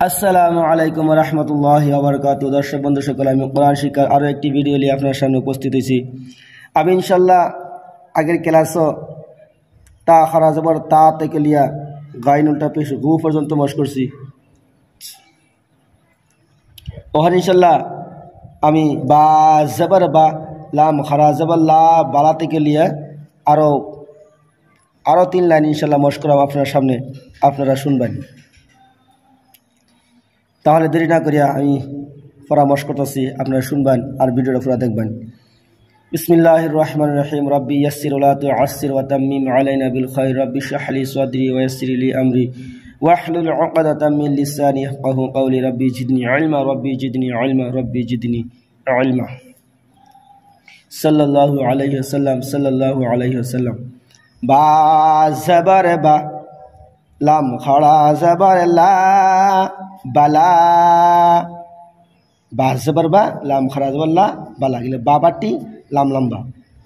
আসসালামু আলাইকুম ওয়া রাহমাতুল্লাহি ওয়া বারাকাতুহু। দর্শক বন্ধু সকল, আমি কোরআন শিক্ষার আরও একটি ভিডিও নিয়ে আপনার সামনে উপস্থিত হয়েছি। আমি ইনশাল্লাহ আগের ক্লাসও তা খারা জবর তা থেকে লিয়া গাইন উল্টা পেশ গু পর্যন্ত মশ করছি। ওখানে ইনশাল্লাহ আমি বা জবর বা লাম খারা জবর লা বালা থেকে লিয়া আরও 3 লাইন ইনশাল্লাহ মশ করাম আপনার সামনে, আপনারা শুনবেন। তাহলে দেরি না করিয়া আমি পরামর্শ করতেছি, আপনারা শুনবেন আর ভিডিওটা পুরো দেখবেন। বিসমিল্লাহির রহমানির রহিম। রব্বি ইয়াসসির ওয়া লা তু'আসসির ওয়া তাম্মিম আলাইনা বিল খায়র। রব্বি ইশরাহ লি সাদরি ওয়া ইয়াসসির লি আমরি ওয়াহলুল উকদাতাম মিন লিসানি ইয়াফকাহু কওলি। রব্বি জিদনি ইলমা, রব্বি জিদনি ইলমা, রব্বি জিদনি ইলমা। সাল্লাল্লাহু আলাইহি ওয়াসাল্লাম, সাল্লাল্লাহু আলাইহি ওয়াসাল্লাম। বা জবর বা, লাম খাড়া জবর লা বালা, বা জবর বা লাম খাড়া জবর লা বালা গেলে বাবাটি লাম লম্বা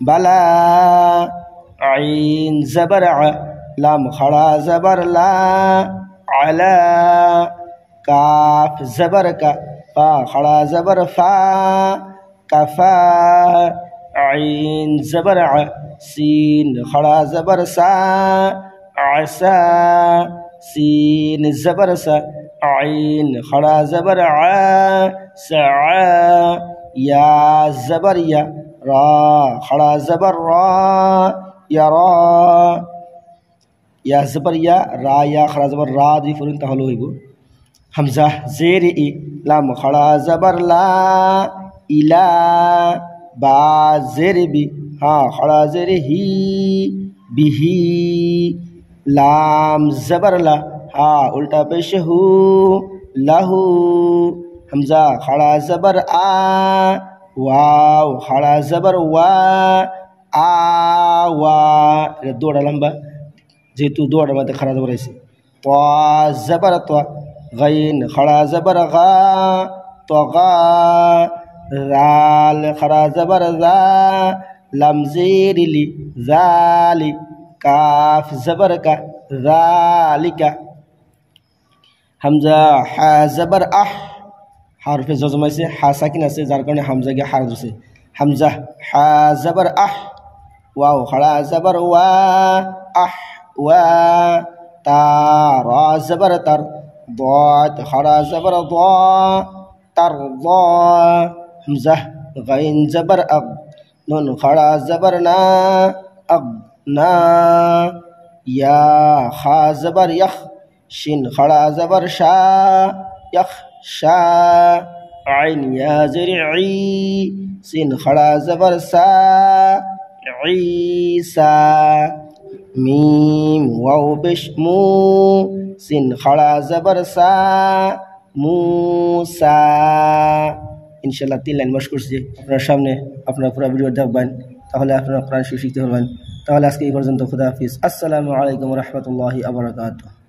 বালা। আইন জবর আ, লাম খাড়া জবর লা আলা। কাফ জবর কা, ফা খাড়া জবর ফা কাফা। আইন জবর আ, সিন খাড়া জবর সা আসা। सीन जबर सा, आइन खड़ा जबर आ सा। या जबर या, रा खड़ा जबर रा या रा। या जबर या, रा या खड़ा जबर रा दी फुरिन ताहलो होइबो। हमजा जेर इ, लाम खड़ा जबर ला इला। बा जेर बी, हा खड़ा जेर ही बिही। लाम जबर ला, हा उल्टा पेश हु लहू। हमजा खड़ा जबर आ, वाव खड़ा जबर वा आ वा। दौड़ा लंबा जेहेतु दौड़ा मत खड़ा जबर ऐसे। तो जबर तो, गैन खड़ा जबर गा तो गा। राल खड़ा जबर जा, लम जेर ली जाली। काफ जबर का, जालिका। हमजा हा जबर आह, हारफे जजमा से हा साकिन আছে যার কারণে হামজা কে হার দিছে। हमजा हा जबर आह, वाव खड़ा जबर वा आह वा। ता रा जबर तर, ضاد खड़ा जबर ضا तर ضا। हमजा गैन जबर अग, नून खड़ा जबर ना अग ना। या खा जबर यख, शिन खड़ा जबर शा यख शा। आइन या जेर ई, सिन खड़ा जबर सा ईसा। मीम वाव पेश मू, सिन खड़ा जबर सा मूसा। ইনশাআল্লাহ 3 লাইন মশ করছি আপনার সামনে, আপনারা পুরো ভিডিও দেখবেন, তাহলে আপনারা কোরআন শিখতে পারবেন। তাহলে আজকে এই পর্যন্ত, খুদা হাফিজ। আসসালামু আলাইকুম ওয়া রাহমাতুল্লাহি ওয়া বারাকাতুহু।